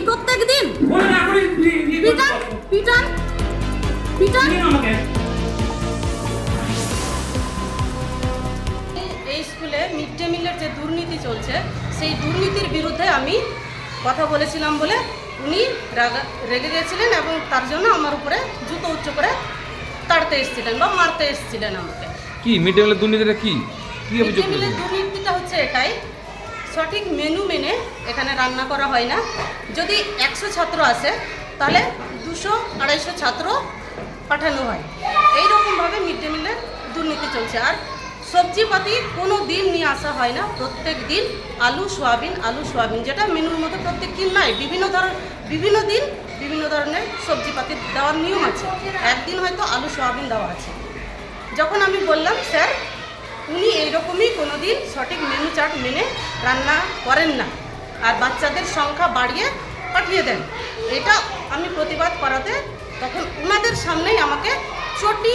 প্রত্যেকদিন পিটান এই স্কুলে মিড ডে মিলের যে দুর্নীতি চলছে সেই দুর্নীতির বিরুদ্ধে আমি কথা বলেছিলাম বলে উনি রেগে গেছিলেন এবং তার জন্য আমার উপরে জুতো উচ্চ করে তাড়তে এসেছিলেন বা মারতে এসেছিলেন আমাকে। কি মিড ডে মিলের দুর্নীতিটা কি মিড ডে মিলের দুর্নীতিটা হচ্ছে এটাই, সঠিক মেনু মেনে এখানে রান্না করা হয় না। যদি 100 ছাত্র আসে তাহলে 200-250 ছাত্র পাঠানো হয়। এইরকমভাবে মিড ডে মিলের দুর্নীতি চলছে। আর সবজিপাতি কোনো দিন নিয়ে আসা হয় না, প্রত্যেক দিন আলু সোয়াবিন যেটা মেনুর মধ্যে প্রত্যেক দিন নয়, বিভিন্ন দিন বিভিন্ন ধরনের সবজিপাতি দেওয়ার নিয়ম আছে। একদিন হয়তো আলু সোয়াবিন দেওয়া আছে। যখন আমি বললাম স্যার উনি এইরকমই কোনো দিন সঠিক মেনু চার্ট মেনে রান্না করেন না আর বাচ্চাদের সংখ্যা বাড়িয়ে পাঠিয়ে দেন, এটা আমি প্রতিবাদ করাতে তখন ওনাদের সামনেই আমাকে চটি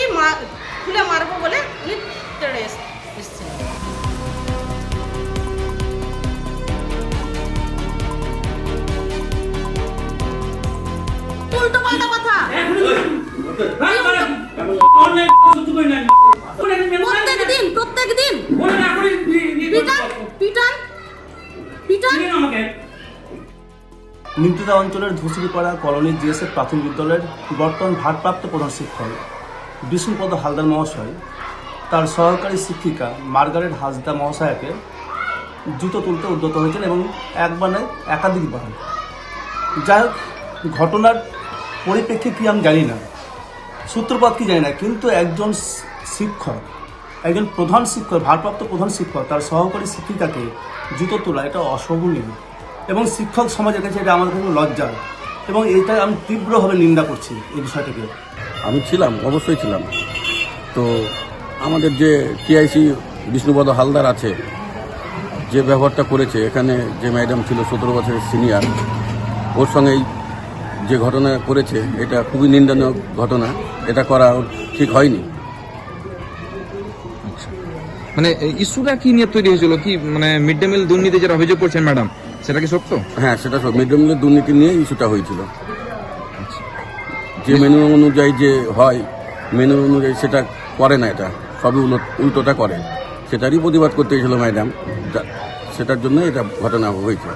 খুলে মারবো বলে উনি তেড়ে এসেছিলেন। উল্টো পাল্টা কথা প্রত্যেকদিন পিটান নিমতিদা অঞ্চলের ধুসরিপাড়া কলোনি জিএসএফ প্রাথমিক বিদ্যালয়ের বর্তমান ভারপ্রাপ্ত প্রধান শিক্ষক বিষ্ণুপদ হালদার মহাশয় তার সহকারী শিক্ষিকা মার্গারেট হাসদা মহাশয়াকে জুতো তুলতে উদ্যত হয়েছেন এবং একবার নয় একাধিকবার। যাই হোক, ঘটনার পরিপ্রেক্ষিতে কি আমি জানি না, সূত্রপাত কি জানি না, কিন্তু একজন শিক্ষক, একজন প্রধান শিক্ষক, ভারপ্রাপ্ত প্রধান শিক্ষক তার সহকারী শিক্ষিকাকে জুতো তোলা এটা অশোভনীয় এবং শিক্ষক সমাজের কাছে এটা আমাদের কাছে লজ্জা এবং এটা আমি তীব্রভাবে নিন্দা করছি এই বিষয়টাকে। আমি ছিলাম, অবশ্যই ছিলাম। তো আমাদের যে টিআইসি বিষ্ণুপদ হালদার আছে, যে ব্যবহারটা করেছে এখানে, যে ম্যাডাম ছিল 17 বছরের সিনিয়র, ওর সঙ্গেই যে ঘটনা করেছে এটা খুবই নিন্দনীয় ঘটনা। এটা করা ঠিক হয়নি। মানে ইস্যুটা কি নিয়ে তৈরি হয়েছিল, কি মানে মিড ডে মিল দুর্নীতি যেটা অভিযোগ করছেন ম্যাডাম, সেটা কি সত্য? হ্যাঁ, সেটা সব মিড ডে মিলের দুর্নীতি নিয়ে ইস্যুটা হয়েছিল। যে মেনু অনুযায়ী যে হয়, মেনু অনুযায়ী সেটা করে না, এটা সবই উল্টোটা করে। সেটারই প্রতিবাদ করতে গেছিল ম্যাডাম, সেটার জন্য এটা ঘটনা হয়েছে।